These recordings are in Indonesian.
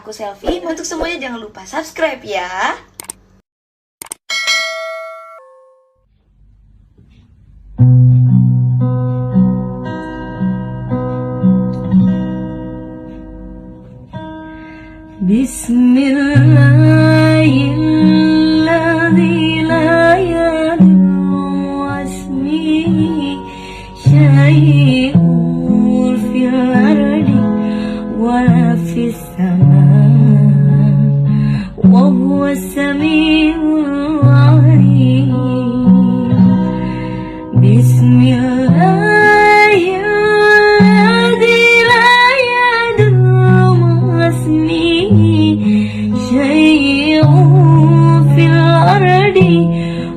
aku Selfie. Untuk semuanya jangan lupa subscribe ya. Bismillahirrahmanirrahim. La yadurru ismihi syai'un fil ardi wala fis samaa wa huwas samiul alim.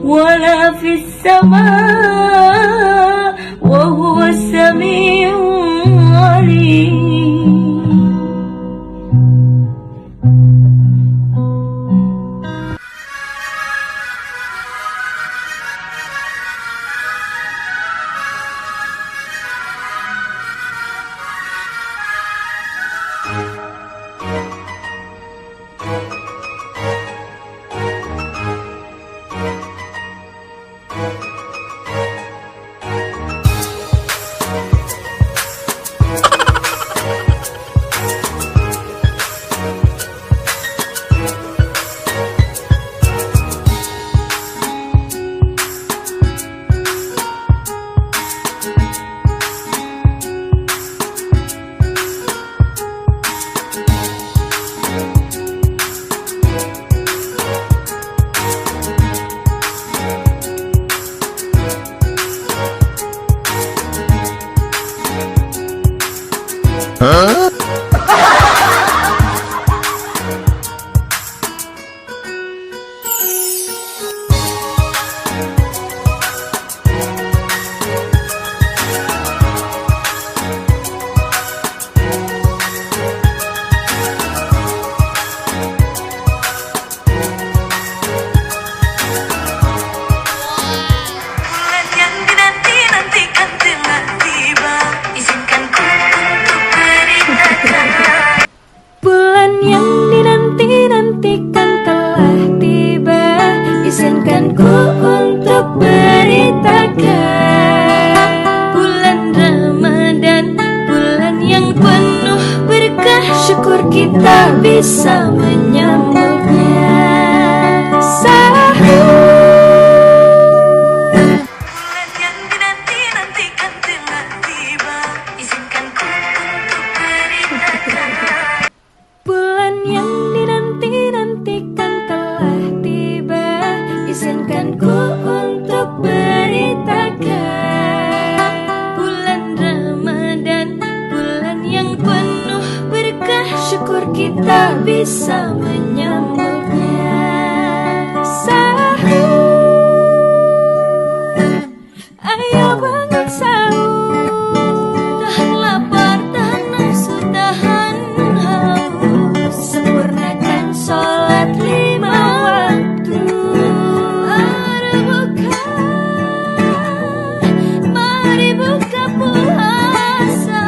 ولا في السماء وهو السميع العليم. Izinkanku untuk beritakan bulan Ramadan, bulan yang penuh berkah. Syukur kita bisa menyambutnya. Bulan yang dinanti-nantikan telah tiba. Izinkanku untuk beritakan bulan yang dinanti-nantikan telah tiba. Izinkanku untuk beritakan bulan Ramadan, bulan yang penuh berkah. Syukur kita bisa menyambutnya. Ayo bangun sahur, tahan lapar, tahan nafsu, tahan haus. Sempurnakan sholat 5 waktu.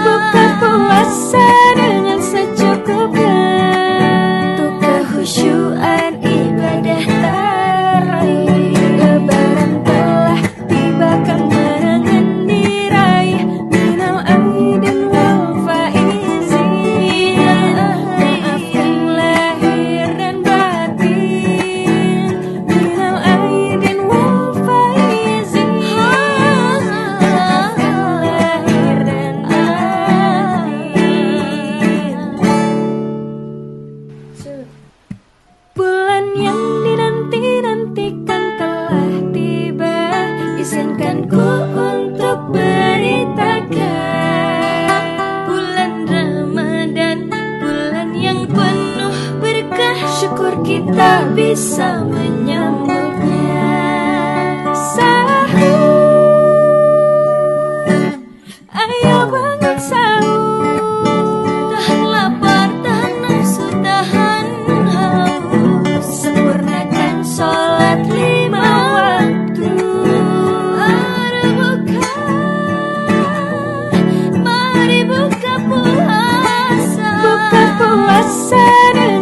Buka puasa dengan secukupnya, untuk kehusyuan ibadah tarawih. Lebaran telah tiba, kemenangan diraih. Minal aidin wal faizin, maafkan lahir dan batin. Minal aidin wal faizin, bulan yang dinanti-nantikan telah tiba. Izinkanku untuk beritakan bulan Ramadan, bulan yang penuh berkah. Syukur kita bisa menyambutnya. Ayo bangun sahur, tahan lapar, tahan nafsu, tahan haus. Sempurnakan sholat 5 waktu. Mari buka puasa. Buka puasa dengan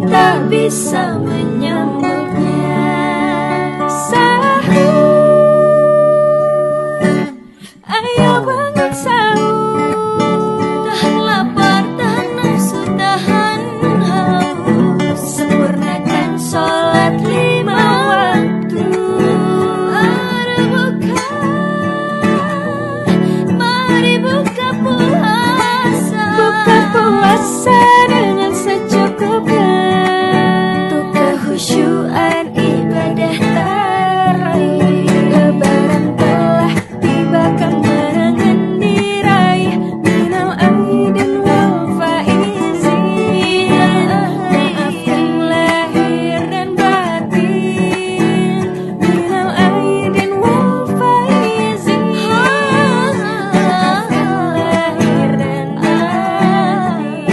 tak bisa menyambutnya. Sahur, ayo bangun sahur. Tahan lapar, tahan nafsu, tahan haus. Sempurnakan sholat 5 waktu. Mari buka puasa. Buka puasa dengan secukupnya. Untuk kehusyuan ibadah teraih. Lebaran telah tiba, kemenangan diraih. Minal aidin wal faizin. Maafkan lahir dan batin. Minal aidin wal faizin. Lahir dan batin.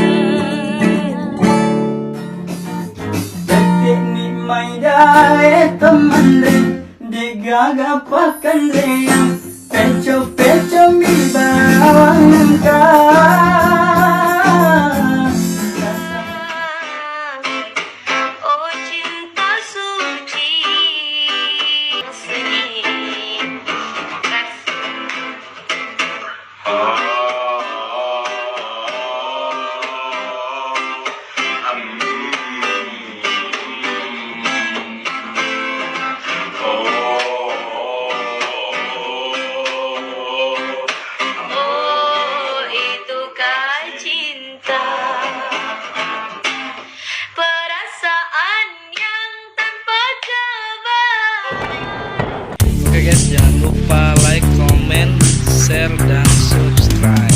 Detik ni mai dae teman re, digaga pakan reyang, peco mi bawang ka. Oh cinta suci seni. Oh itukah cinta, perasaan yang tanpa coba. Oke guys, jangan lupa like, comment, share, dan subscribe.